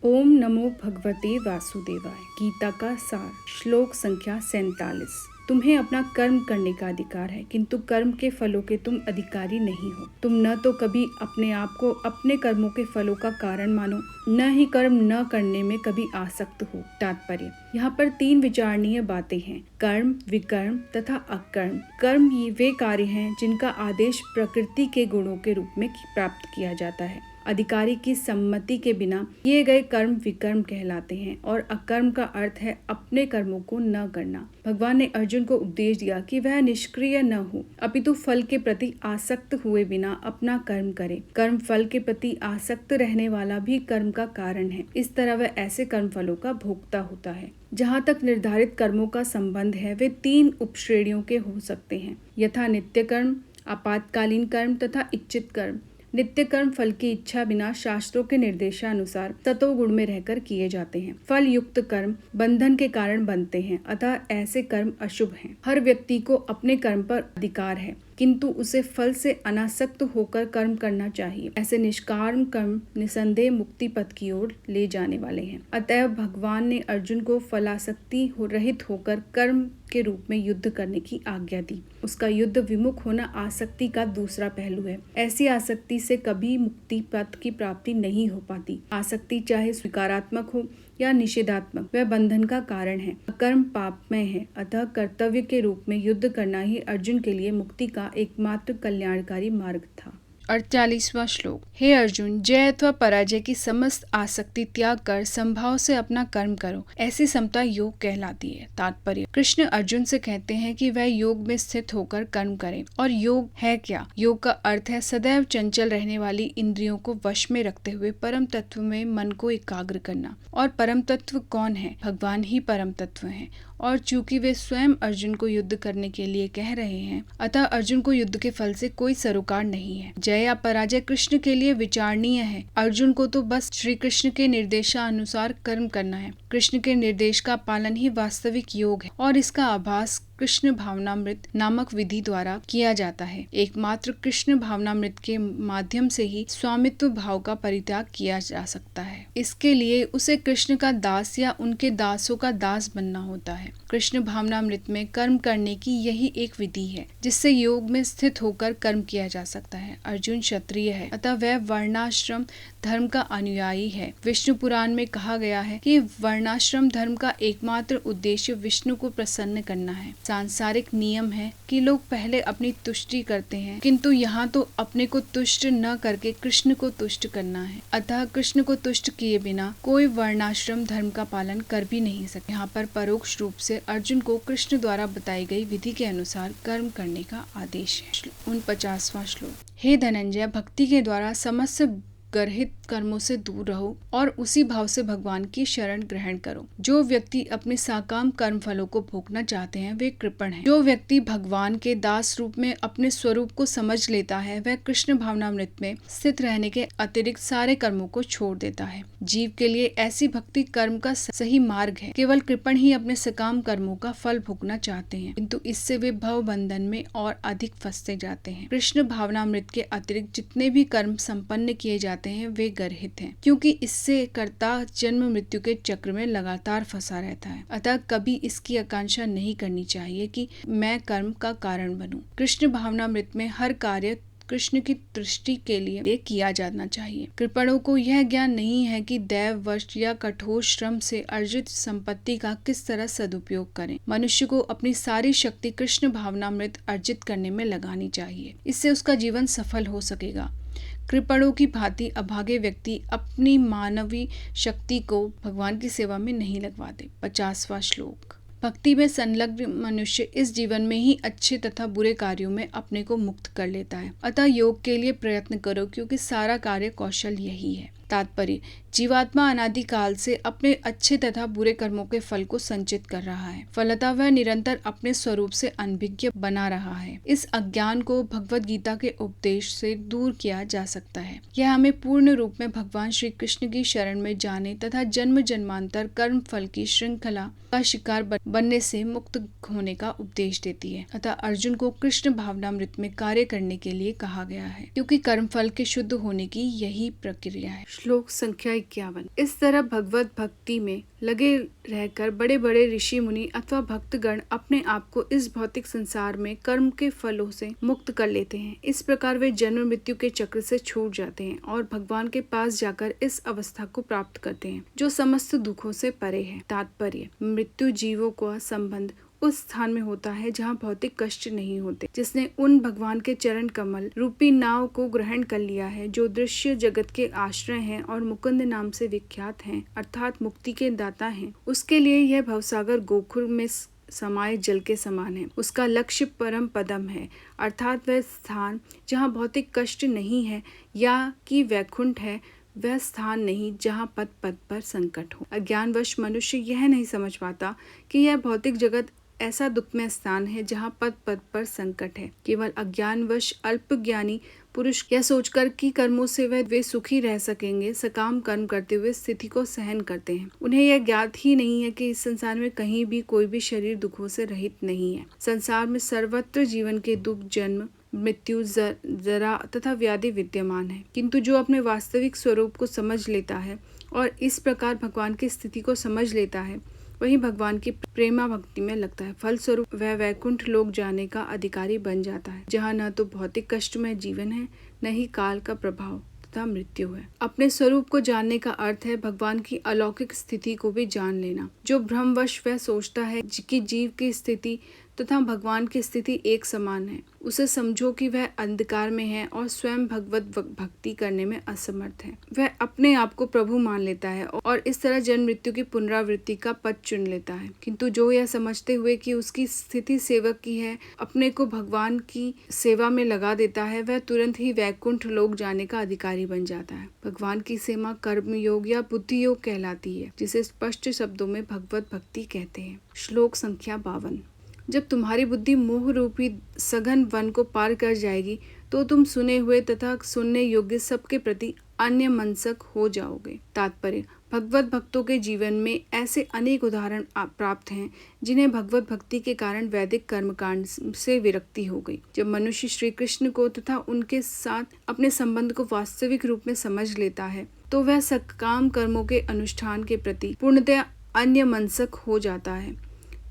ओम नमो भगवते वासुदेवाय। गीता का सार, श्लोक संख्या 47। तुम्हें अपना कर्म करने का अधिकार है, किंतु कर्म के फलों के तुम अधिकारी नहीं हो। तुम न तो कभी अपने आप को अपने कर्मों के फलों का कारण मानो, न ही कर्म न करने में कभी आसक्त हो। तात्पर्य, यहाँ पर 3 विचारणीय बातें हैं: कर्म, विकर्म तथा अकर्म। कर्म ये वे कार्य हैं जिनका आदेश प्रकृति के गुणों के रूप में प्राप्त किया जाता है। अधिकारी की सम्मति के बिना किए गए कर्म विकर्म कहलाते हैं और अकर्म का अर्थ है अपने कर्मों को न करना। भगवान ने अर्जुन को उपदेश दिया कि वह निष्क्रिय न हो, अपितु फल के प्रति आसक्त हुए बिना अपना कर्म करे। कर्म फल के प्रति आसक्त रहने वाला भी कर्म का कारण है। इस तरह वह ऐसे कर्म फलों का भोक्ता होता है। जहाँ तक निर्धारित कर्मों का संबंध है, वे 3 उपश्रेणियों के हो सकते हैं, यथा नित्य कर्म, आपातकालीन कर्म तथा इच्छित कर्म। नित्य कर्म फल की इच्छा बिना शास्त्रों के निर्देशानुसार सतोगुण में रहकर किए जाते हैं। फल युक्त कर्म बंधन के कारण बनते हैं, अतः ऐसे कर्म अशुभ हैं। हर व्यक्ति को अपने कर्म पर अधिकार है, किंतु उसे फल से अनासक्त होकर कर्म करना चाहिए। ऐसे निष्काम कर्म निसंदेह मुक्ति पथ की ओर ले जाने वाले हैं। अतएव भगवान ने अर्जुन को फलासक्ति रहित होकर कर्म के रूप में युद्ध करने की आज्ञा दी। उसका युद्ध विमुख होना आसक्ति का दूसरा पहलू है। ऐसी आसक्ति से कभी मुक्ति पथ की प्राप्ति नहीं हो पाती। आसक्ति चाहे स्वीकारात्मक हो या निषेधात्मक, वह बंधन का कारण है। कर्म पापमय है, अतः कर्तव्य के रूप में युद्ध करना ही अर्जुन के लिए मुक्ति का एकमात्र कल्याणकारी मार्ग था। 48वां श्लोक। हे अर्जुन, जय अथवा पराजय की समस्त आसक्ति त्याग कर संभाव से अपना कर्म करो, ऐसी समता योग कहलाती है। तात्पर्य, कृष्ण अर्जुन से कहते हैं कि वह योग में स्थित होकर कर्म करें। और योग है क्या? योग का अर्थ है सदैव चंचल रहने वाली इंद्रियों को वश में रखते हुए परम तत्व में मन को एकाग्र करना। और परम तत्व कौन है? भगवान ही परम तत्व है। और चूंकि वे स्वयं अर्जुन को युद्ध करने के लिए कह रहे हैं, अतः अर्जुन को युद्ध के फल से कोई सरोकार नहीं है। जय या पराजय कृष्ण के लिए विचारणीय है। अर्जुन को तो बस श्री कृष्ण के निर्देशानुसार कर्म करना है। कृष्ण के निर्देश का पालन ही वास्तविक योग है और इसका आभास कृष्ण भावनामृत नामक विधि द्वारा किया जाता है। एकमात्र कृष्ण भावनामृत के माध्यम से ही स्वामित्व भाव का परित्याग किया जा सकता है। इसके लिए उसे कृष्ण का दास या उनके दासों का दास बनना होता है। कृष्ण भावनामृत में कर्म करने की यही एक विधि है जिससे योग में स्थित होकर कर्म किया जा सकता है। अर्जुन क्षत्रिय है, अतः वह वर्णाश्रम धर्म का अनुयायी है। विष्णु पुराण में कहा गया है कि वर्णाश्रम धर्म का एकमात्र उद्देश्य विष्णु को प्रसन्न करना है। सांसारिक नियम है कि लोग पहले अपनी तुष्टि करते हैं, किंतु यहाँ तो अपने को तुष्ट न करके कृष्ण को तुष्ट करना है। अतः कृष्ण को तुष्ट किए बिना कोई वर्णाश्रम धर्म का पालन कर भी नहीं सकता। यहाँ पर परोक्ष रूप से अर्जुन को कृष्ण द्वारा बताई गई विधि के अनुसार कर्म करने का आदेश है। 49वां श्लोक। हे धनंजय, भक्ति के द्वारा समस्त गर्हित कर्मों से दूर रहो और उसी भाव से भगवान की शरण ग्रहण करो। जो व्यक्ति अपने साकाम कर्म फलों को भोगना चाहते हैं, वे कृपण हैं। जो व्यक्ति भगवान के दास रूप में अपने स्वरूप को समझ लेता है, वह कृष्ण भावनामृत में स्थित रहने के अतिरिक्त सारे कर्मों को छोड़ देता है। जीव के लिए ऐसी भक्ति कर्म का सही मार्ग है। केवल कृपण ही अपने सकाम कर्मों का फल भोगना चाहते हैं, किंतु इससे वे भव बंधन में और अधिक फंसते जाते हैं। कृष्ण भावनामृत के अतिरिक्त जितने भी कर्म संपन्न किए जाते हैं, वे गर्हित हैं, क्योंकि इससे कर्ता जन्म मृत्यु के चक्र में लगातार फंसा रहता है। अतः कभी इसकी आकांक्षा नहीं करनी चाहिए कि मैं कर्म का कारण बनूं। कृष्ण भावनामृत में हर कार्य कृष्ण की दृष्टि के लिए किया जाना चाहिए। कृपणों को यह ज्ञान नहीं है कि दैव वश या कठोर श्रम से अर्जित संपत्ति का किस तरह सदुपयोग करें। मनुष्य को अपनी सारी शक्ति कृष्ण भावनामृत अर्जित करने में लगानी चाहिए। इससे उसका जीवन सफल हो सकेगा। कृपणों की भांति अभागे व्यक्ति अपनी मानवीय शक्ति को भगवान की सेवा में नहीं लगवाते। 50वां श्लोक। भक्ति में संलग्न मनुष्य इस जीवन में ही अच्छे तथा बुरे कार्यों में अपने को मुक्त कर लेता है। अतः योग के लिए प्रयत्न करो, क्योंकि सारा कार्य कौशल यही है। तात्पर्य, जीवात्मा अनादि काल से अपने अच्छे तथा बुरे कर्मों के फल को संचित कर रहा है। फलतः वह निरंतर अपने स्वरूप से अनभिज्ञ बना रहा है। इस अज्ञान को भगवद गीता के उपदेश से दूर किया जा सकता है। यह हमें पूर्ण रूप में भगवान श्री कृष्ण की शरण में जाने तथा जन्म जन्मांतर कर्म फल की श्रृंखला का शिकार बनने से मुक्त होने का उपदेश देती है। अतः अर्जुन को कृष्ण भावनामृत में कार्य करने के लिए कहा गया है, क्योंकि कर्म फल के शुद्ध होने की यही प्रक्रिया है। श्लोक संख्या 51। इस तरह भगवत भक्ति में लगे रहकर बड़े बड़े ऋषि मुनि अथवा भक्तगण अपने आप को इस भौतिक संसार में कर्म के फलों से मुक्त कर लेते हैं। इस प्रकार वे जन्म मृत्यु के चक्र से छूट जाते हैं और भगवान के पास जाकर इस अवस्था को प्राप्त करते हैं जो समस्त दुखों से परे है। तात्पर्य: मृत्यु जीवों का संबंध उस स्थान में होता है जहाँ भौतिक कष्ट नहीं होते। जिसने उन भगवान के चरण कमल रूपी नाव को ग्रहण कर लिया है जो दृश्य जगत के आश्रय हैं और मुकुंद नाम से विख्यात हैं, अर्थात मुक्ति के दाता हैं, उसके लिए यह भवसागर गोखुर में समाये जल के समान है। उसका लक्ष्य परम पदम है, अर्थात वह स्थान जहाँ भौतिक कष्ट नहीं है, या कि वैकुंठ है वह स्थान नहीं जहाँ पद पद पर संकट हो। अज्ञानवश मनुष्य यह नहीं समझ पाता कि यह भौतिक जगत ऐसा दुखमय स्थान है जहाँ पद पद पर संकट है। केवल अज्ञानवश अल्पज्ञानी पुरुष यह सोचकर कि कर्मों से वे सुखी रह सकेंगे, सकाम कर्म करते हुए स्थिति को सहन करते हैं। उन्हें यह ज्ञात ही नहीं है कि इस संसार में कहीं भी कोई भी शरीर दुखों से रहित नहीं है। संसार में सर्वत्र जीवन के दुख, जन्म मृत्यु, जरा तथा व्याधि विद्यमान है, किंतु जो अपने वास्तविक स्वरूप को समझ लेता है और इस प्रकार भगवान की स्थिति को समझ लेता है, वही भगवान की प्रेमा भक्ति में लगता है। फलस्वरूप वह वैकुंठ लोक जाने का अधिकारी बन जाता है, जहाँ न तो भौतिक कष्ट में जीवन है, न ही काल का प्रभाव तथा मृत्यु है। अपने स्वरूप को जानने का अर्थ है भगवान की अलौकिक स्थिति को भी जान लेना। जो भ्रमवश वह सोचता है कि जीव की स्थिति तथा भगवान की स्थिति एक समान है, उसे समझो कि वह अंधकार में है और स्वयं भगवत भक्ति करने में असमर्थ है। वह अपने आप को प्रभु मान लेता है और इस तरह जन्म मृत्यु की पुनरावृत्ति का पथ चुन लेता है। किंतु जो यह समझते हुए कि उसकी स्थिति सेवक की है, अपने को भगवान की सेवा में लगा देता है, वह तुरंत ही वैकुंठ लोक जाने का अधिकारी बन जाता है। भगवान की सेवा कर्म योग या बुद्धि योग कहलाती है, जिसे स्पष्ट शब्दों में भगवत भक्ति कहते हैं। श्लोक संख्या 52। जब तुम्हारी बुद्धि मोह रूपी सघन वन को पार कर जाएगी तो तुम सुने हुए तथा सुनने योग्य सबके प्रति अन्य मनसक हो जाओगे। तात्पर्य: भगवत भक्तों के जीवन में ऐसे अनेक उदाहरण प्राप्त हैं जिन्हें भगवत भक्ति के कारण वैदिक कर्मकांड से विरक्ति हो गई। जब मनुष्य श्री कृष्ण को तथा उनके साथ अपने संबंध को वास्तविक रूप में समझ लेता है तो वह सकाम कर्मों के अनुष्ठान के प्रति पूर्णतया अन्य मनसक हो जाता है,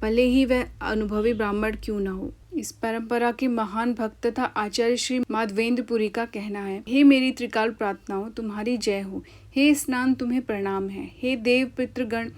भले ही वह अनुभवी ब्राह्मण क्यों न हो। इस परंपरा के महान भक्त तथा आचार्य श्री माधवेंद्रपुरी का कहना है: हे मेरी त्रिकाल प्रार्थनाओं, तुम्हारी जय हो। हे स्नान, तुम्हें प्रणाम है। हे देव पितृगण,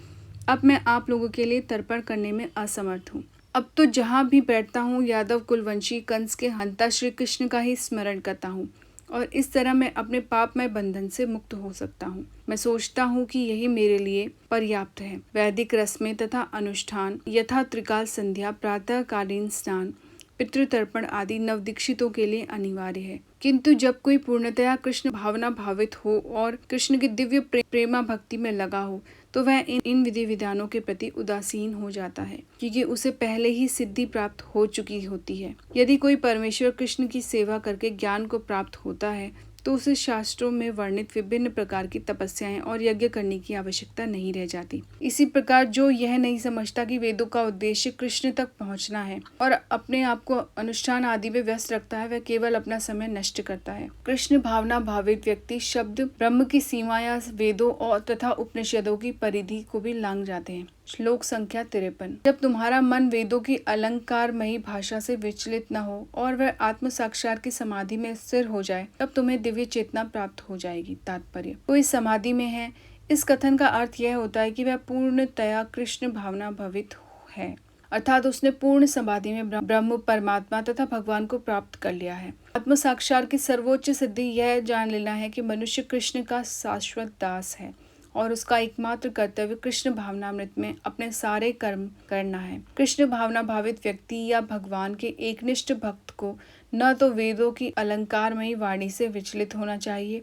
अब मैं आप लोगों के लिए तर्पण करने में असमर्थ हूँ। अब तो जहाँ भी बैठता हूँ यादव कुलवंशी कंस के हंता श्री कृष्ण का ही स्मरण करता हूँ और इस तरह मैं अपने पापमय बंधन से मुक्त हो सकता हूँ। मैं सोचता हूँ कि यही मेरे लिए पर्याप्त है। वैदिक रस्में तथा अनुष्ठान यथा त्रिकाल संध्या, प्रातः कालीन स्नान, पितृतर्पण आदि नवदीक्षितों के लिए अनिवार्य है। किंतु जब कोई पूर्णतया कृष्ण भावना भावित हो और कृष्ण की दिव्य प्रेमा भक्ति में लगा हो तो वह इन विधि विधानों के प्रति उदासीन हो जाता है, क्योंकि उसे पहले ही सिद्धि प्राप्त हो चुकी होती है। यदि कोई परमेश्वर कृष्ण की सेवा करके ज्ञान को प्राप्त होता है तो उसे शास्त्रों में वर्णित विभिन्न प्रकार की तपस्याएं और यज्ञ करने की आवश्यकता नहीं रह जाती। इसी प्रकार जो यह नहीं समझता कि वेदों का उद्देश्य कृष्ण तक पहुंचना है और अपने आप को अनुष्ठान आदि में व्यस्त रखता है, वह केवल अपना समय नष्ट करता है। कृष्ण भावना भावित व्यक्ति शब्द ब्रह्म की सीमा या वेदों और तथा उपनिषदों की परिधि को भी लांघ जाते हैं। श्लोक संख्या 53। जब तुम्हारा मन वेदों की अलंकारमयी भाषा से विचलित न हो और वह आत्म साक्षात की समाधि में स्थिर हो जाए, तब तुम्हें दिव्य चेतना प्राप्त हो जाएगी। तात्पर्य: कोई समाधि में है, इस कथन का अर्थ यह होता है कि वह पूर्णतया कृष्ण भावना भवित है, अर्थात उसने पूर्ण समाधि में ब्रह्म, परमात्मा तथा भगवान को प्राप्त कर लिया है। आत्म साक्षात की सर्वोच्च सिद्धि यह जान लेना है कि मनुष्य कृष्ण का शाश्वत दास है और उसका एकमात्र कर्तव्य कृष्ण भावनामृत में अपने सारे कर्म करना है। कृष्ण भावना भावित व्यक्ति या भगवान के एकनिष्ठ भक्त को न तो वेदों की अलंकारमयी वाणी से विचलित होना चाहिए,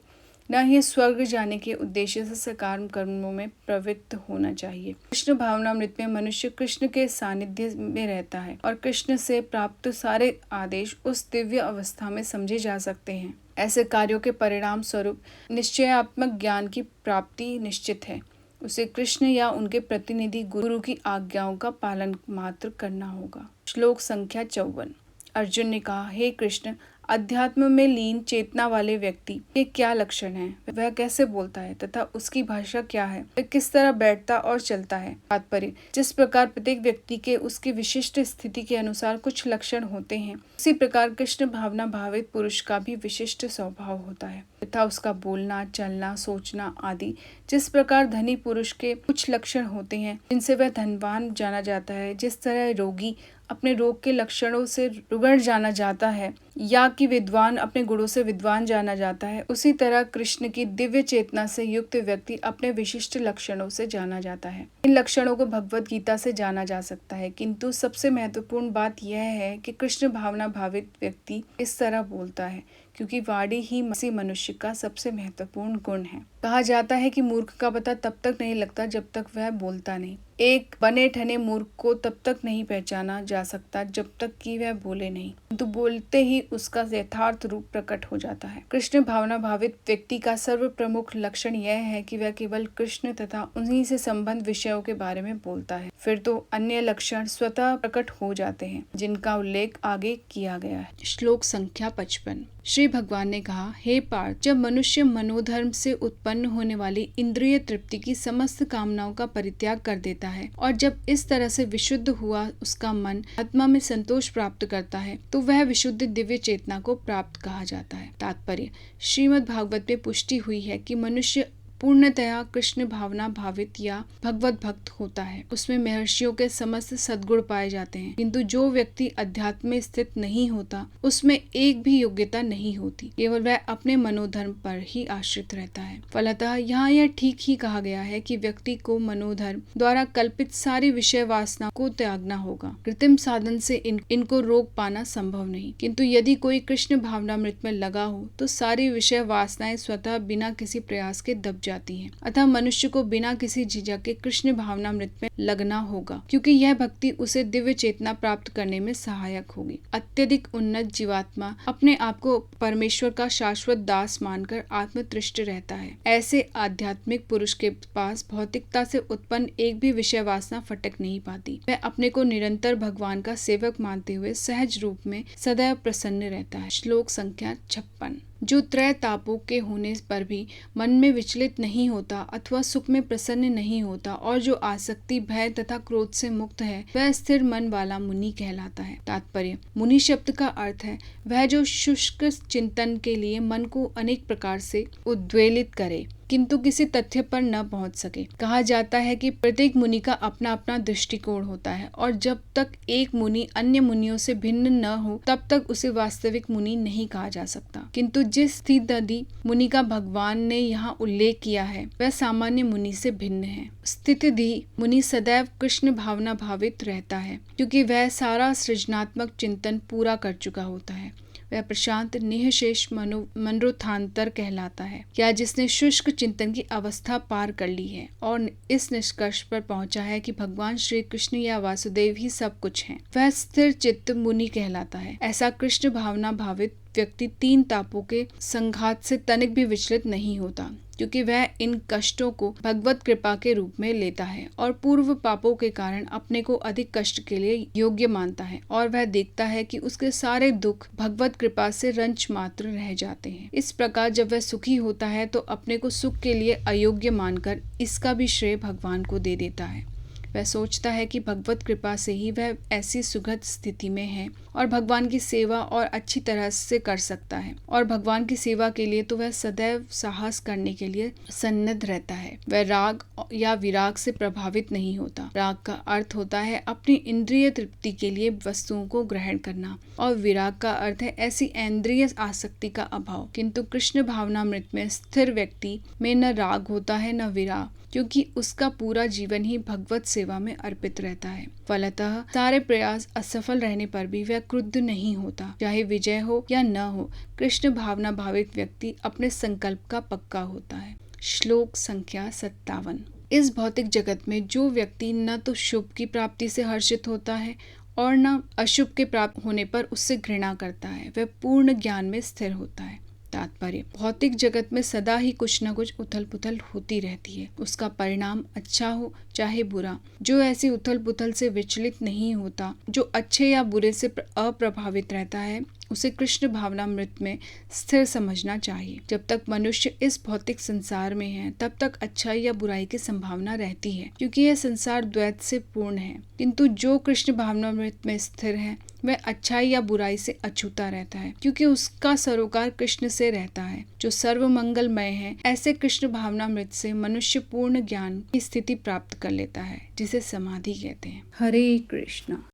न ही स्वर्ग जाने के उद्देश्य से सकाम कर्मों में प्रवृत्त होना चाहिए। कृष्ण भावनामृत में मनुष्य कृष्ण के सानिध्य में रहता है और कृष्ण से प्राप्त सारे आदेश उस दिव्य अवस्था में समझे जा सकते हैं। ऐसे कार्यों के परिणाम स्वरूप निश्चयात्मक ज्ञान की प्राप्ति निश्चित है। उसे कृष्ण या उनके प्रतिनिधि गुरु की आज्ञाओं का पालन मात्र करना होगा। श्लोक संख्या 54। अर्जुन ने कहा: हे कृष्ण, अध्यात्म में लीन चेतना वाले व्यक्ति के क्या लक्षण हैं, वह कैसे बोलता है तथा उसकी भाषा क्या है, वह किस तरह बैठता और चलता है। तात्पर्य, जिस प्रकार प्रत्येक व्यक्ति के उसकी विशिष्ट स्थिति के अनुसार कुछ लक्षण होते हैं, उसी प्रकार कृष्ण भावना भावित पुरुष का भी विशिष्ट स्वभाव होता है तथा उसका बोलना, चलना, सोचना आदि जिस प्रकार धनी पुरुष के कुछ लक्षण होते हैं जिनसे वह धनवान जाना जाता है, जिस तरह रोगी अपने रोग के लक्षणों से रुग्ण जाना जाता है या कि विद्वान अपने गुणों से विद्वान जाना जाता है, उसी तरह कृष्ण की दिव्य चेतना से युक्त व्यक्ति अपने विशिष्ट लक्षणों से जाना जाता है। इन लक्षणों को भगवत गीता से जाना जा सकता है, किंतु सबसे महत्वपूर्ण बात यह है कि कृष्ण भावना भावित व्यक्ति इस तरह बोलता है क्योंकि वाणी ही मनुष्य का सबसे महत्वपूर्ण गुण है। कहा जाता है कि मूर्ख का पता तब तक नहीं लगता जब तक वह बोलता नहीं। एक बने ठने मूर्ख को तब तक नहीं पहचाना जा सकता जब तक कि वह बोले नहीं, किंतु बोलते ही उसका यथार्थ रूप प्रकट हो जाता है। कृष्ण भावना भावित व्यक्ति का सर्व प्रमुख लक्षण यह है कि वह केवल कृष्ण तथा उन्हीं से संबंध विषयों के बारे में बोलता है। फिर तो अन्य लक्षण स्वतः प्रकट हो जाते हैं जिनका उल्लेख आगे किया गया है। श्लोक संख्या 55। श्री भगवान ने कहा, हे पार्थ, जब मनुष्य मनोधर्म से उत्पन्न होने वाली इंद्रिय तृप्ति की समस्त कामनाओं का परित्याग कर देता है और जब इस तरह से विशुद्ध हुआ उसका मन आत्मा में संतोष प्राप्त करता है तो वह विशुद्ध दिव्य चेतना को प्राप्त कहा जाता है। तात्पर्य, श्रीमद् भागवत में पुष्टि हुई है कि मनुष्य पूर्णतया कृष्ण भावना भावित या भगवत भक्त होता है। उसमें महर्षियों के समस्त सद्गुण पाए जाते हैं, किंतु जो व्यक्ति अध्यात्म में स्थित नहीं होता उसमें एक भी योग्यता नहीं होती, केवल वह अपने मनोधर्म पर ही आश्रित रहता है। फलतः यहाँ यह ठीक ही कहा गया है कि व्यक्ति को मनोधर्म द्वारा कल्पित सारी विषय वासना को त्यागना होगा। कृत्रिम साधन से इनको रोक पाना संभव नहीं, किंतु यदि कोई कृष्ण भावनामृत में लगा हो तो सारी विषय वासनाएं स्वतः बिना किसी प्रयास के दब जाती हैं। अतः मनुष्य को बिना किसी झिझक के कृष्ण भावनामृत में लगना होगा, क्योंकि यह भक्ति उसे दिव्य चेतना प्राप्त करने में सहायक होगी। अत्यधिक उन्नत जीवात्मा अपने आप को परमेश्वर का शाश्वत दास मानकर आत्मतृष्ट रहता है। ऐसे आध्यात्मिक पुरुष के पास भौतिकता से उत्पन्न एक भी विषय वासना फटक नहीं पाती। वह अपने को निरंतर भगवान का सेवक मानते हुए सहज रूप में सदैव प्रसन्न रहता है। श्लोक संख्या 56। जो त्रय तापों के होने पर भी मन में विचलित नहीं होता अथवा सुख में प्रसन्न नहीं होता और जो आसक्ति, भय तथा क्रोध से मुक्त है, वह स्थिर मन वाला मुनि कहलाता है। तात्पर्य, मुनि शब्द का अर्थ है वह जो शुष्क चिंतन के लिए मन को अनेक प्रकार से उद्वेलित करे किंतु किसी तथ्य पर न पहुंच सके। कहा जाता है कि प्रत्येक मुनि का अपना अपना दृष्टिकोण होता है और जब तक एक मुनि अन्य मुनियों से भिन्न न हो तब तक उसे वास्तविक मुनि नहीं कहा जा सकता। किंतु जिस स्थितधि मुनि का भगवान ने यहाँ उल्लेख किया है वह सामान्य मुनि से भिन्न है। स्थितधि मुनि सदैव कृष्ण भावना भावित रहता है क्योंकि वह सारा सृजनात्मक चिंतन पूरा कर चुका होता है। वह प्रशांत निःशेष मनोरथांतर कहलाता है, या जिसने शुष्क चिंतन की अवस्था पार कर ली है और इस निष्कर्ष पर पहुंचा है कि भगवान श्री कृष्ण या वासुदेव ही सब कुछ हैं। वह स्थिर चित्त मुनि कहलाता है। ऐसा कृष्ण भावना भावित व्यक्ति तीन तापों के संघात से तनिक भी विचलित नहीं होता, क्योंकि वह इन कष्टों को भगवत कृपा के रूप में लेता है और पूर्व पापों के कारण अपने को अधिक कष्ट के लिए योग्य मानता है और वह देखता है कि उसके सारे दुख भगवत कृपा से रंच मात्र रह जाते हैं। इस प्रकार जब वह सुखी होता है तो अपने को सुख के लिए अयोग्य मानकर इसका भी श्रेय भगवान को दे देता है। वह सोचता है कि भगवत कृपा से ही वह ऐसी सुखद स्थिति में है और भगवान की सेवा और अच्छी तरह से कर सकता है, और भगवान की सेवा के लिए तो वह सदैव साहस करने के लिए सन्नद्ध रहता है। वह राग या विराग से प्रभावित नहीं होता। राग का अर्थ होता है अपनी इंद्रिय तृप्ति के लिए वस्तुओं को ग्रहण करना और विराग का अर्थ है ऐसी इंद्रिय आसक्ति का अभाव। किंतु कृष्ण भावनामृत में स्थिर व्यक्ति में न राग होता है न विराग, क्योंकि उसका पूरा जीवन ही भगवत सेवा में अर्पित रहता है। फलतः सारे प्रयास असफल रहने पर भी वह क्रुद्ध नहीं होता, चाहे विजय हो या न हो। कृष्ण भावना भावित व्यक्ति अपने संकल्प का पक्का होता है। श्लोक संख्या 57। इस भौतिक जगत में जो व्यक्ति न तो शुभ की प्राप्ति से हर्षित होता है और न अशुभ के प्राप्त होने पर उससे घृणा करता है, वह पूर्ण ज्ञान में स्थिर होता है। तात्पर्य, भौतिक जगत में सदा ही कुछ न कुछ उथल पुथल होती रहती है। उसका परिणाम अच्छा हो चाहे बुरा, जो ऐसी उथल पुथल से विचलित नहीं होता, जो अच्छे या बुरे से अप्रभावित रहता है, उसे कृष्ण भावनामृत में स्थिर समझना चाहिए। जब तक मनुष्य इस भौतिक संसार में है, तब तक अच्छाई या बुराई की संभावना रहती है, क्योंकि यह संसार द्वैत से पूर्ण है। किंतु जो कृष्ण भावनामृत में स्थिर है, वह अच्छाई या बुराई से अछूता रहता है, क्योंकि उसका सरोकार कृष्ण से रहता है, जो सर्व मंगलमय है। ऐसे कृष्ण भावनामृत से मनुष्य पूर्ण ज्ञान की स्थिति प्राप्त कर लेता है, जिसे समाधि कहते हैं। हरे कृष्णा।